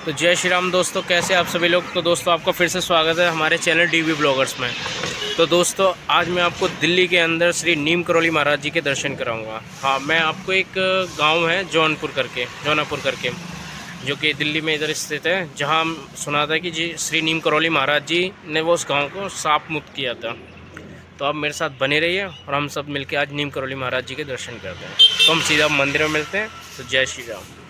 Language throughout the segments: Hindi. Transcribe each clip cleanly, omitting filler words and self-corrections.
तो जय श्री राम दोस्तों, कैसे आप सभी लोग। तो दोस्तों आपका फिर से स्वागत है हमारे चैनल डीवी ब्लॉगर्स में। तो दोस्तों आज मैं आपको दिल्ली के अंदर श्री नीम करौली महाराज जी के दर्शन कराऊंगा। हाँ, मैं आपको एक गांव है जौनापुर करके जो कि दिल्ली में इधर स्थित है, जहां हम सुना था कि जी श्री नीम करौली महाराज जी ने वो उस गाँव को सांप मुक्त किया था। तो आप मेरे साथ बने रहिए और हम सब मिलकर आज नीम करौली महाराज जी के दर्शन करते हैं। तो हम सीधा मंदिर में मिलते हैं। तो जय श्री राम।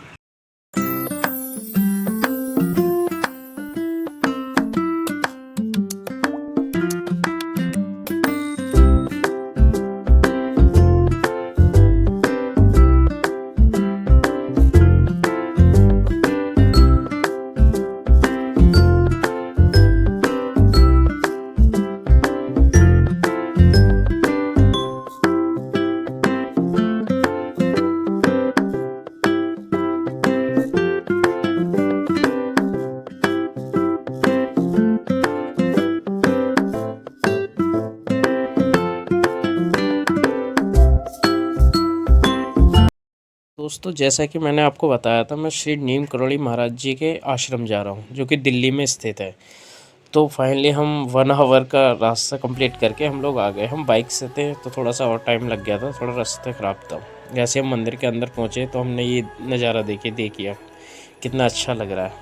दोस्तों जैसा कि मैंने आपको बताया था, मैं श्री नीम करौली महाराज जी के आश्रम जा रहा हूँ जो कि दिल्ली में स्थित है। तो फाइनली हम 1 आवर का रास्ता कंप्लीट करके हम लोग आ गए। हम बाइक से थे तो थोड़ा सा और टाइम लग गया था, थोड़ा रास्ता ख़राब था। जैसे हम मंदिर के अंदर पहुँचे तो हमने ये नज़ारा देखिए कितना अच्छा लग रहा है।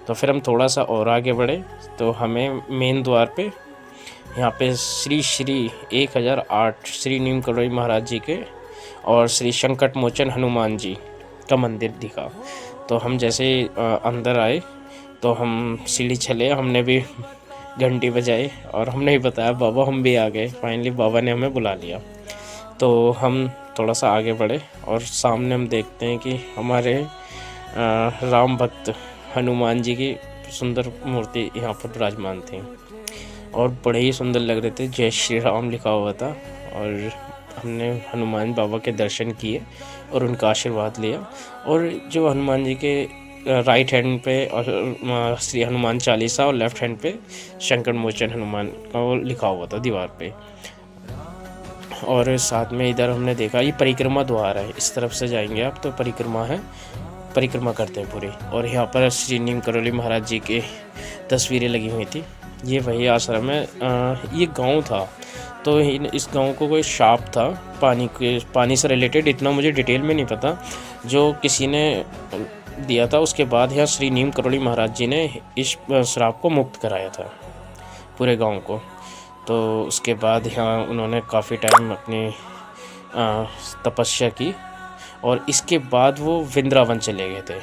तो फिर हम थोड़ा सा और आगे बढ़े तो हमें मेन द्वार पे यहाँ पे श्री श्री 1008 श्री नीम करौली महाराज जी के और श्री संकट मोचन हनुमान जी का मंदिर दिखा। तो हम जैसे अंदर आए तो हम सीढ़ी चले, हमने भी घंटी बजाई और हमने ही बताया बाबा हम भी आ गए। फाइनली बाबा ने हमें बुला लिया। तो हम थोड़ा सा आगे बढ़े और सामने हम देखते हैं कि हमारे राम भक्त हनुमान जी की सुंदर मूर्ति यहाँ पर विराजमान थी और बड़े ही सुंदर लग रहे थे। जय श्री राम लिखा हुआ था और हमने हनुमान बाबा के दर्शन किए और उनका आशीर्वाद लिया। और जो हनुमान जी के राइट हैंड पे और श्री हनुमान चालीसा और लेफ्ट हैंड पे शंकर मोचन हनुमान का वो लिखा हुआ था दीवार पे। और साथ में इधर हमने देखा ये परिक्रमा द्वार है, इस तरफ से जाएंगे आप तो परिक्रमा है, परिक्रमा करते हैं पूरी। और यहाँ पर श्री नीम करौली महाराज जी की तस्वीरें लगी हुई थी। ये वही आश्रम है। ये गांव था तो इस गांव को कोई शाप था पानी से रिलेटेड, इतना मुझे डिटेल में नहीं पता, जो किसी ने दिया था। उसके बाद यहाँ श्री नीम करौली महाराज जी ने इस श्राप को मुक्त कराया था पूरे गांव को। तो उसके बाद यहाँ उन्होंने काफ़ी टाइम अपनी तपस्या की और इसके बाद वो वृंदावन चले गए थे।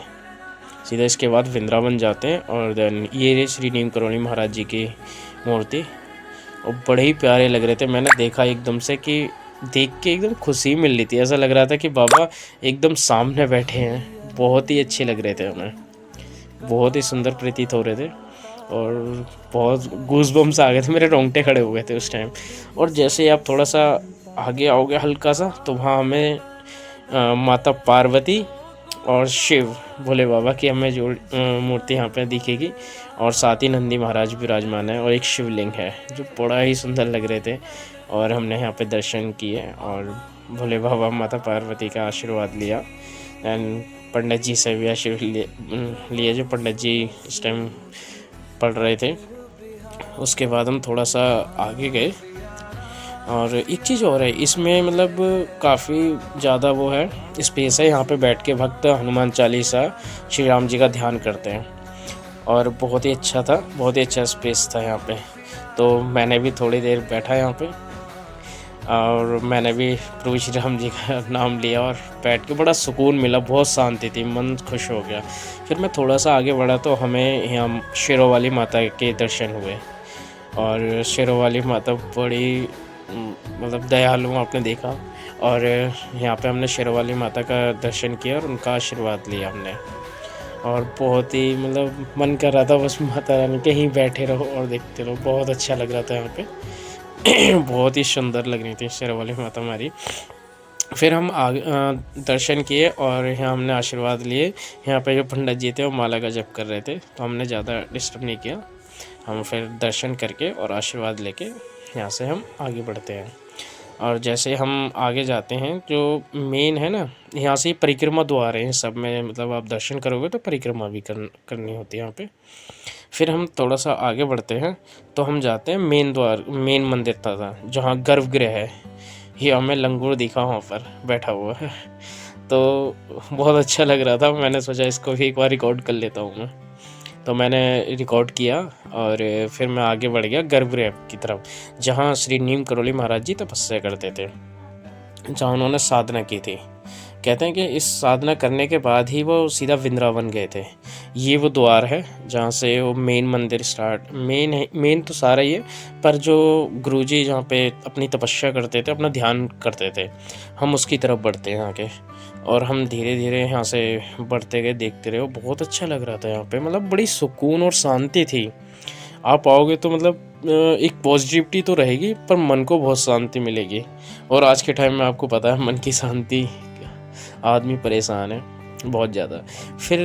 सीधा इसके बाद वृंदावन जाते हैं और देन ये श्री नीम करौली महाराज जी की मूर्ति और बड़े ही प्यारे लग रहे थे। मैंने देखा एकदम से कि देख के एकदम खुशी मिल रही थी, ऐसा लग रहा था कि बाबा एकदम सामने बैठे हैं। बहुत ही अच्छे लग रहे थे हमें, बहुत ही सुंदर प्रतीत हो रहे थे और बहुत गूज़बम्स आ गए थे, मेरे रोंगटे खड़े हो गए थे उस टाइम। और जैसे आप थोड़ा सा आगे आओगे हल्का सा तो वहाँ हमें माता पार्वती और शिव भोले बाबा की हमें जो मूर्ति यहाँ पे दिखेगी और साथ ही नंदी महाराज विराजमान है और एक शिवलिंग है जो बड़ा ही सुंदर लग रहे थे। और हमने यहाँ पे दर्शन किए और भोले बाबा माता पार्वती का आशीर्वाद लिया। एंड पंडित जी से भी आशीर्वाद लिए जो पंडित जी इस टाइम पढ़ रहे थे। उसके बाद हम थोड़ा सा आगे गए और एक चीज़ और है इसमें, मतलब काफ़ी ज़्यादा वो है स्पेस है। यहाँ पे बैठ के भक्त हनुमान चालीसा श्री राम जी का ध्यान करते हैं और बहुत ही अच्छा था, बहुत ही अच्छा स्पेस था यहाँ पे। तो मैंने भी थोड़ी देर बैठा यहाँ पे और मैंने भी प्रभु श्री राम जी का नाम लिया और बैठ के बड़ा सुकून मिला, बहुत शांति थी, मन खुश हो गया। फिर मैं थोड़ा सा आगे बढ़ा तो हमें यहाँ शेरों वाली माता के दर्शन हुए और शेरों वाली माता बड़ी मतलब दयालु आपने देखा। और यहाँ पे हमने शेरों वाली माता का दर्शन किया और उनका आशीर्वाद लिया हमने। और बहुत ही मतलब मन कर रहा था बस माता रानी के ही बैठे रहो और देखते रहो, बहुत अच्छा लग रहा था यहाँ पे। बहुत ही सुंदर लग रही थी शेरों वाली माता हमारी। फिर हम आगे दर्शन किए और यहाँ हमने आशीर्वाद लिए। यहाँ पे जो पंडित जी थे वो माला का जप कर रहे थे तो हमने ज़्यादा डिस्टर्ब नहीं किया। हम फिर दर्शन करके और आशीर्वाद लेके यहाँ से हम आगे बढ़ते हैं। और जैसे हम आगे जाते हैं जो मेन है ना, यहाँ से ही परिक्रमा द्वार है सब में, मतलब आप दर्शन करोगे तो परिक्रमा भी करनी होती है यहाँ पे। फिर हम थोड़ा सा आगे बढ़ते हैं तो हम जाते हैं मेन द्वार, मेन मंदिर था जहाँ गर्भगृह है। ये हमें लंगूर दिखा वहाँ पर बैठा हुआ है, तो बहुत अच्छा लग रहा था। मैंने सोचा इसको भी एक बार रिकॉर्ड कर लेता हूँ मैं, तो मैंने रिकॉर्ड किया और फिर मैं आगे बढ़ गया गर्भगृह की तरफ, जहाँ श्री नीम करोली महाराज जी तपस्या करते थे, जहाँ उन्होंने साधना की थी। कहते हैं कि इस साधना करने के बाद ही वो सीधा वृंदावन गए थे। ये वो द्वार है जहाँ से वो मेन मंदिर स्टार्ट, मेन है, मेन तो सारा ही है, पर जो गुरुजी जहाँ पे अपनी तपस्या करते थे, अपना ध्यान करते थे, हम उसकी तरफ बढ़ते हैं आगे। और हम धीरे धीरे यहाँ से बढ़ते गए, देखते रहे। बहुत अच्छा लग रहा था यहाँ पे, मतलब बड़ी सुकून और शांति थी। आप आओगे तो मतलब एक पॉजिटिविटी तो रहेगी, पर मन को बहुत शांति मिलेगी। और आज के टाइम में आपको पता है मन की शांति, आदमी परेशान है बहुत ज़्यादा। फिर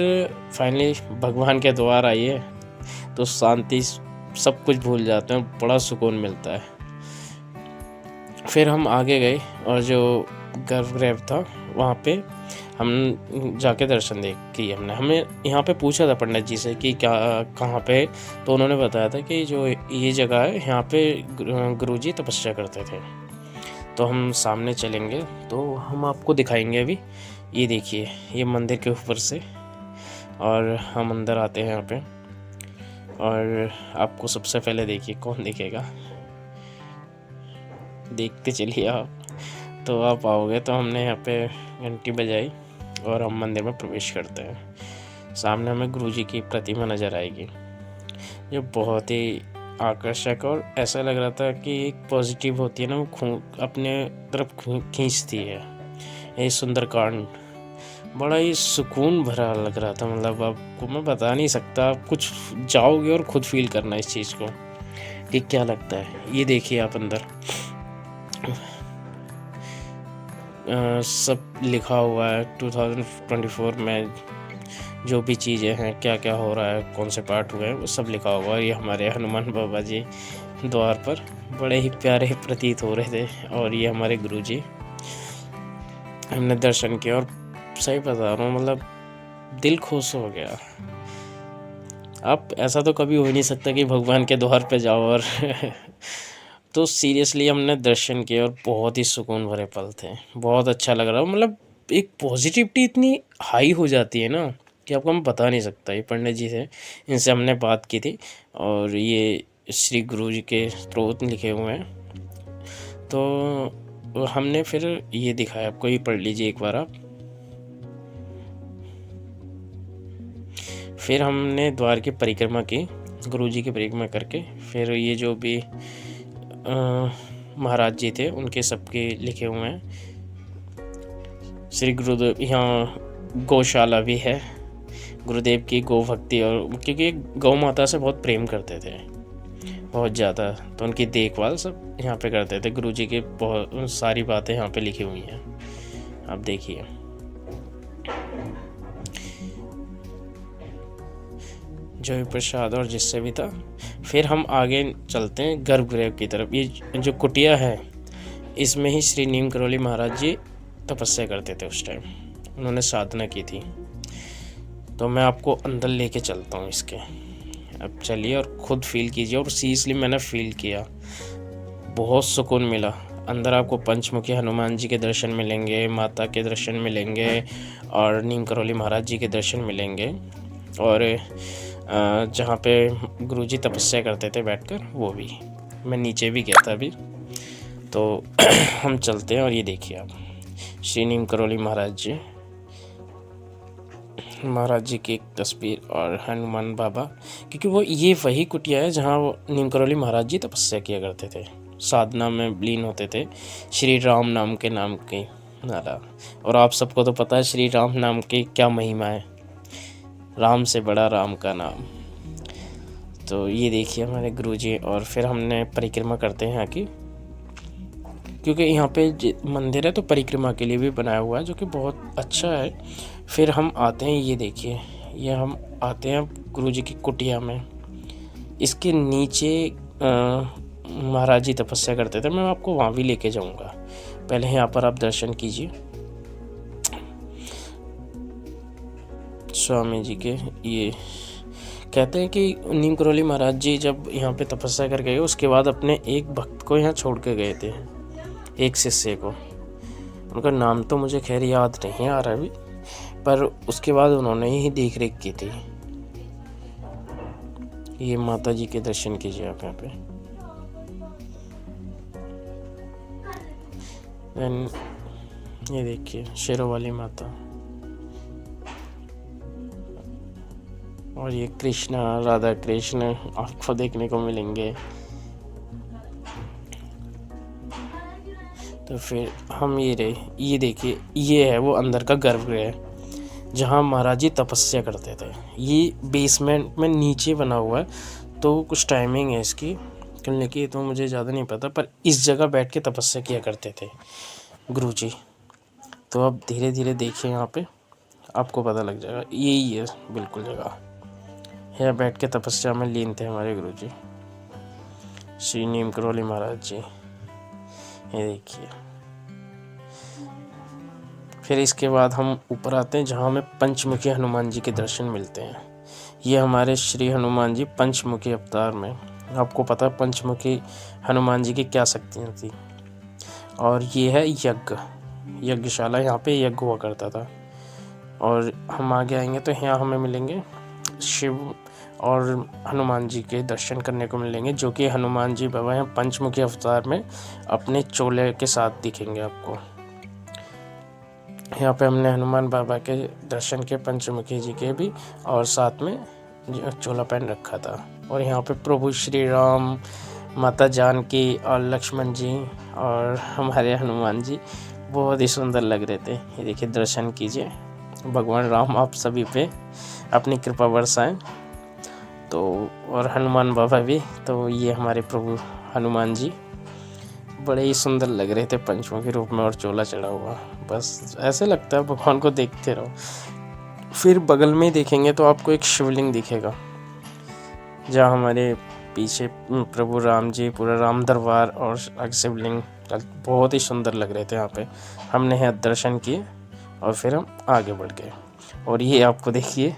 फाइनली भगवान के द्वार आइए तो शांति, सब कुछ भूल जाते हैं, बड़ा सुकून मिलता है। फिर हम आगे गए और जो गर्भगृह था वहाँ पे हम जाके दर्शन देख किए हमने। हमें यहाँ पे पूछा था पंडित जी से कि क्या कहाँ पे, तो उन्होंने बताया था कि जो ये जगह है यहाँ पे गुरुजी तपस्या करते थे। तो हम सामने चलेंगे तो हम आपको दिखाएंगे अभी। ये देखिए, ये मंदिर के ऊपर से, और हम अंदर आते हैं यहाँ पे। और आपको सबसे पहले देखिए कौन दिखेगा, देखते चलिए आप। तो आप आओगे तो हमने यहाँ पे घंटी बजाई और हम मंदिर में प्रवेश करते हैं। सामने हमें गुरुजी की प्रतिमा नज़र आएगी, जो बहुत ही आकर्षक, और ऐसा लग रहा था कि एक पॉजिटिव होती है ना, वो अपने तरफ खींचती है। ये सुंदरकांड बड़ा ही सुकून भरा लग रहा था, मतलब आपको मैं बता नहीं सकता। आप कुछ जाओगे और खुद फील करना इस चीज़ को कि क्या लगता है। ये देखिए आप अंदर सब लिखा हुआ है 2024 में जो भी चीज़ें हैं, क्या क्या हो रहा है, कौन से पार्ट हुए हैं, वो सब लिखा हुआ है। ये हमारे हनुमान बाबा जी द्वार पर बड़े ही प्यारे प्रतीत हो रहे थे, और ये हमारे गुरुजी। हमने दर्शन किया और सही बता रहा हूँ, मतलब दिल खुश हो गया। आप ऐसा तो कभी हो ही नहीं सकता कि भगवान के द्वार पे जाओ और तो सीरियसली हमने दर्शन किए और बहुत ही सुकून भरे पल थे। बहुत अच्छा लग रहा, मतलब एक पॉजिटिविटी इतनी हाई हो जाती है ना कि आपको मैं बता नहीं सकता। ये पंडित जी थे, इनसे हमने बात की थी, और ये श्री गुरु जी के स्त्रोत लिखे हुए हैं। तो हमने फिर ये दिखाया आपको, ये पढ़ लीजिए एक बार आप। फिर हमने द्वार की परिक्रमा की, गुरुजी की परिक्रमा करके। फिर ये जो भी महाराज जी थे उनके सबके लिखे हुए हैं। श्री गुरुदेव, यहाँ गौशाला भी है, गुरुदेव की गौ भक्ति, और क्योंकि गौ माता से बहुत प्रेम करते थे, बहुत ज़्यादा, तो उनकी देखभाल सब यहाँ पे करते थे। गुरुजी की बहुत सारी बातें यहाँ पे लिखी हुई हैं, आप देखिए। जो भी प्रसाद और जिससे भी था। फिर हम आगे चलते हैं गर्भगृह की तरफ। ये जो कुटिया है, इसमें ही श्री नीम करोली महाराज जी तपस्या करते थे उस टाइम, उन्होंने साधना की थी। तो मैं आपको अंदर लेके चलता हूँ इसके, अब चलिए और ख़ुद फील कीजिए। और सीरियसली मैंने फील किया, बहुत सुकून मिला। अंदर आपको पंचमुखी हनुमान जी के दर्शन मिलेंगे, माता के दर्शन मिलेंगे, और नीम करोली महाराज जी के दर्शन मिलेंगे। और जहाँ पे गुरुजी तपस्या करते थे बैठकर, वो भी मैं नीचे भी गया था अभी। तो हम चलते हैं, और ये देखिए आप, श्री नीम करोली महाराज जी की एक तस्वीर, और हनुमान बाबा, क्योंकि वो ये वही कुटिया है जहाँ वो नीम करोली महाराज जी तपस्या किया करते थे, साधना में लीन होते थे। श्री राम नाम के नाम की नारा, और आप सबको तो पता है श्री राम नाम की क्या महिमा है, राम से बड़ा राम का नाम। तो ये देखिए हमारे गुरुजी। और फिर हमने परिक्रमा करते हैं यहाँ की, क्योंकि यहाँ पे मंदिर है तो परिक्रमा के लिए भी बनाया हुआ है, जो कि बहुत अच्छा है। फिर हम आते हैं, ये देखिए, ये हम आते हैं गुरुजी की कुटिया में। इसके नीचे महाराज जी तपस्या करते थे, मैं आपको वहाँ भी लेके जाऊँगा। पहले यहाँ पर आप दर्शन कीजिए स्वामी जी के। ये कहते हैं कि नीम करौली महाराज जी जब यहाँ पे तपस्या कर गए, उसके बाद अपने एक भक्त को यहाँ छोड़ के गए थे, एक शिष्य को। उनका नाम तो मुझे खैर याद नहीं आ रहा अभी, पर उसके बाद उन्होंने ही देख रेख की थी। ये माता जी के दर्शन कीजिए आप यहाँ पे। ये देखिए शेरों वाली माता, और ये कृष्णा राधा कृष्ण आपको देखने को मिलेंगे। तो फिर हम ये देखिए, ये है वो अंदर का गर्भगृह जहाँ महाराज जी तपस्या करते थे। ये बेसमेंट में नीचे बना हुआ है, तो कुछ टाइमिंग है इसकी खुलने की तो मुझे ज़्यादा नहीं पता, पर इस जगह बैठ के तपस्या किया करते थे गुरु जी। तो अब धीरे धीरे देखिए यहाँ पे, आपको पता लग जाएगा। यही है बिल्कुल जगह, यहाँ बैठ के तपस्या में लीन थे हमारे गुरु जी श्री नीम करौली महाराज जी। ये देखिए, फिर इसके बाद हम ऊपर आते हैं जहाँ हमें पंचमुखी हनुमान जी के दर्शन मिलते हैं। ये हमारे श्री हनुमान जी पंचमुखी अवतार में, आपको पता है पंचमुखी हनुमान जी की क्या शक्तियाँ थी। और ये है यज्ञशाला, यहाँ पे यज्ञ हुआ करता था। और हम आगे आएंगे तो यहाँ हमें मिलेंगे शिव और हनुमान जी के दर्शन करने को मिलेंगे, जो कि हनुमान जी बाबा हैं पंचमुखी अवतार में अपने चोले के साथ दिखेंगे आपको। यहाँ पे हमने हनुमान बाबा के दर्शन के, पंचमुखी जी के भी, और साथ में चोला पहन रखा था। और यहाँ पे प्रभु श्री राम, माता जानकी और लक्ष्मण जी और हमारे हनुमान जी बहुत ही सुंदर लग रहे थे। ये देखिए दर्शन कीजिए, भगवान राम आप सभी पे अपनी कृपा बरसाएं। तो और हनुमान बाबा भी, तो ये हमारे प्रभु हनुमान जी बड़े ही सुंदर लग रहे थे पंचमुखी रूप में और चोला चढ़ा हुआ। बस ऐसे लगता है भगवान को देखते रहो। फिर बगल में देखेंगे तो आपको एक शिवलिंग दिखेगा, जहाँ हमारे पीछे प्रभु राम जी, पूरा राम दरबार और शिवलिंग बहुत ही सुंदर लग रहे थे। यहाँ पे हमने यहाँ दर्शन किए और फिर हम आगे बढ़ गए। और ये आपको देखिए,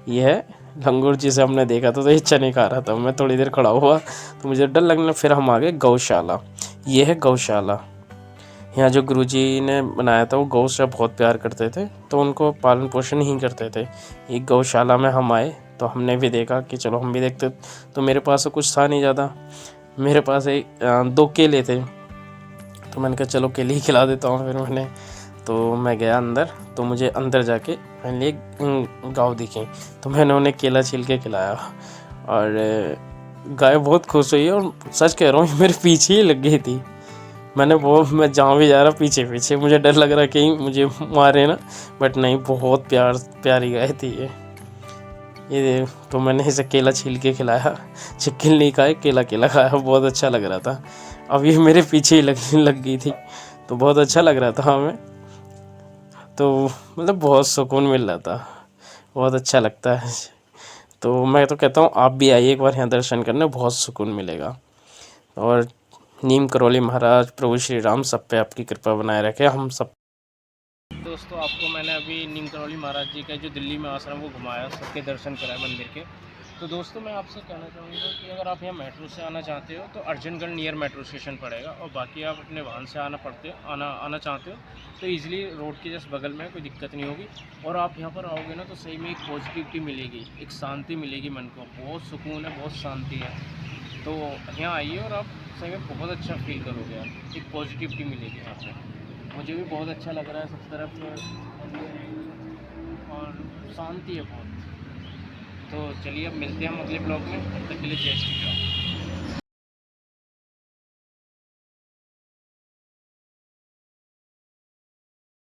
ये है लंगूर जी से हमने देखा था तो ये चने खा रहा था। मैं थोड़ी देर खड़ा हुआ तो मुझे डर लगने, फिर हम आ गए गौशाला। ये है गौशाला, यहाँ जो गुरुजी ने बनाया था वो गौ से बहुत प्यार करते थे, तो उनको पालन पोषण ही करते थे। ये गौशाला में हम आए तो हमने भी देखा कि चलो हम भी देखते। तो मेरे पास तो कुछ था नहीं ज़्यादा, मेरे पास 2 केले थे, तो मैंने कहा चलो केले ही खिला देता हूँ। फिर मैं गया अंदर, तो मुझे अंदर जाके पहले एक गाय दिखी, तो मैंने उन्हें केला छील के खिलाया। और गाय बहुत खुश हुई, और सच कह रहा हूँ मेरे पीछे ही लग गई थी। मैं जहाँ भी जा रहा पीछे पीछे, मुझे डर लग रहा कहीं मुझे मारे ना, बट नहीं, बहुत प्यारी गाय थी ये। तो मैंने इसे केला छील के खिलाया, चिकन नहीं खाए, केला खाया, बहुत अच्छा लग रहा था। अब ये मेरे पीछे ही लग गई थी, तो बहुत अच्छा लग रहा था हमें, तो मतलब बहुत सुकून मिल रहा था, बहुत अच्छा लगता है। तो मैं तो कहता हूँ आप भी आइए एक बार यहाँ दर्शन करने, बहुत सुकून मिलेगा। और नीम करौली महाराज, प्रभु श्री राम सब पे आपकी कृपा बनाए रखे, हम सब। दोस्तों आपको मैंने अभी नीम करौली महाराज जी का जो दिल्ली में आश्रम वो घुमाया, सबके दर्शन कराए मंदिर के। तो दोस्तों मैं आपसे कहना चाहूँगा कि अगर आप यहाँ मेट्रो से आना चाहते हो तो अर्जनगढ़ नियर मेट्रो स्टेशन पड़ेगा, और बाकी आप अपने वाहन से आना चाहते हो तो ईज़िली रोड के जस्ट बगल में, कोई दिक्कत नहीं होगी। और आप यहाँ पर आओगे ना तो सही में एक पॉजिटिविटी मिलेगी, एक शांति मिलेगी मन को, बहुत सुकून है, बहुत शांति है। तो यहाँ आइए और आप सही में बहुत अच्छा फील करोगे, आप एक पॉजिटिविटी मिलेगी यहाँ पे। मुझे भी बहुत अच्छा लग रहा है सब तरफ, और शांति है बहुत। तो चलिए अब मिलते हैं हम अगले ब्लॉग में, तब तक के लिए जय श्री राम।